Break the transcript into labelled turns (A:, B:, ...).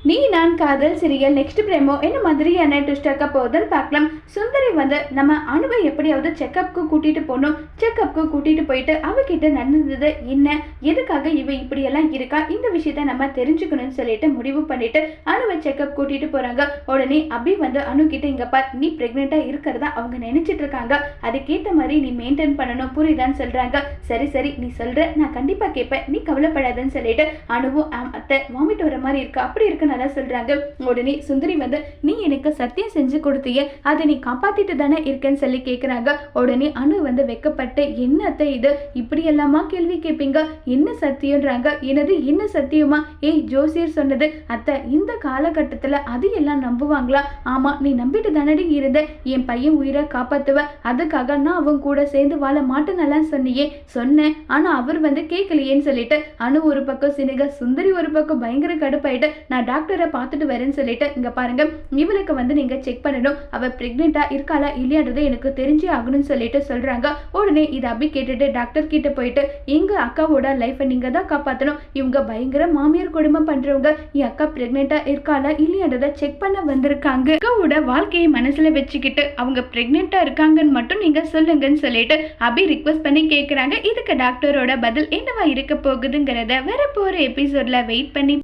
A: நீ நான் காதல் சீரியல் நெக்ஸ்ட் பிரேமோ என்ன மாதிரியான ட்விஸ்டாக்க போகுதுன்னு பார்க்கலாம். சுந்தரி வந்து நம்ம அணுவை எப்படியாவது செக்கப்புக்கு கூட்டிட்டு போகணும். செக்கப்புக்கு கூட்டிட்டு போயிட்டு அவகிட்ட நடந்தது என்ன, எதுக்காக இவ இப்படியெல்லாம் இருக்கா, இந்த விஷயத்த நம்ம தெரிஞ்சுக்கணும்னு சொல்லிட்டு முடிவு பண்ணிட்டு அணுவை செக்கப் கூட்டிட்டு போறாங்க. உடனே அபி வந்து அணு கிட்ட இங்க பார், நீ பிரெக்னெண்டா இருக்கிறதா அவங்க நினைச்சிட்டு இருக்காங்க, அதுக்கேற்ற மாதிரி நீ மெயின்டைன் பண்ணணும் புரியுதான்னு சொல்றாங்க. சரி சரி நீ சொல்ற, நான் கண்டிப்பா கேட்பேன், நீ கவலைப்படாதுன்னு சொல்லிட்டு அணுவும் அத்தை வாமிட் வர மாதிரி இருக்கு அப்படி இருக்கு நல்லா சொல்றாங்க. உடனே சுந்தரி வந்து நீ எனக்கு சத்தியம் செஞ்சு கொடுத்தியே, அதை நீ காப்பாத்திட்டு தானே இருக்கேன்னு சொல்லி கேட்குறாங்க. உடனே அணு வந்து வெக்கப்பட்டு என்ன அத்தை இது இப்படி எல்லாமா கேள்வி கேட்பீங்க, என்ன சத்தியம்ன்றாங்க. எனது என்ன சத்தியமா, ஏய் ஜோசியர் சொன்னது அத்தை, இந்த காலகட்டத்தில் அது எல்லாம் நம்புவாங்களா? ஆமா நீ நம்பிட்டு தானடி இருந்த, என் பையன் உயிரை காப்பாத்துவ, அதுக்காக நான் அவன் கூட சேர்ந்து வாழ மாட்டேனெல்லாம் சொன்னியே, சொன்னேன் ஆனா அவர் வந்து கேட்கலையேன்னு சொல்லிட்டு அணு ஒரு பக்கம் சினுக, சுந்தரி ஒரு பக்கம் பயங்கர கடுப்பாயிட்டு நான் டாக்டரை பார்த்துட்டு வரேன்னு சொல்லிட்டு இங்க பாருங்க இவளுக்கு வந்து நீங்க செக் பண்ணணும், அவ பிரெக்னெண்டா இருக்காளா இல்லையான்றதை எனக்கு தெரிஞ்சே ஆகணும்னு சொல்லிட்டு சொல்றாங்க. உடனே இதை அபி கேட்டுட்டு டாக்டர் கிட்ட போயிட்டு எங்க அக்காவோட லைஃபை நீங்க தான் காப்பாற்றணும், இவங்க பயங்கர மாமியார் கொடுமை பண்றவங்க, என் அக்கா பிரெக்னெண்டா இருக்காளா இல்லையான்றதை செக் பண்ண வந்திருக்காங்க, அக்காவோட வாழ்க்கையை மனசுல வச்சுக்கிட்டு அவங்க பிரெக்னெண்டா இருக்காங்கன்னு மட்டும் நீங்க சொல்லுங்கன்னு சொல்லிட்டு அபி ரிக்வெஸ்ட் பண்ணி கேட்கறாங்க. இதுக்கு டாக்டரோட பதில் என்னவா இருக்க போகுதுங்கிறத வரப்போற எபிசோட்ல வெயிட் பண்ணி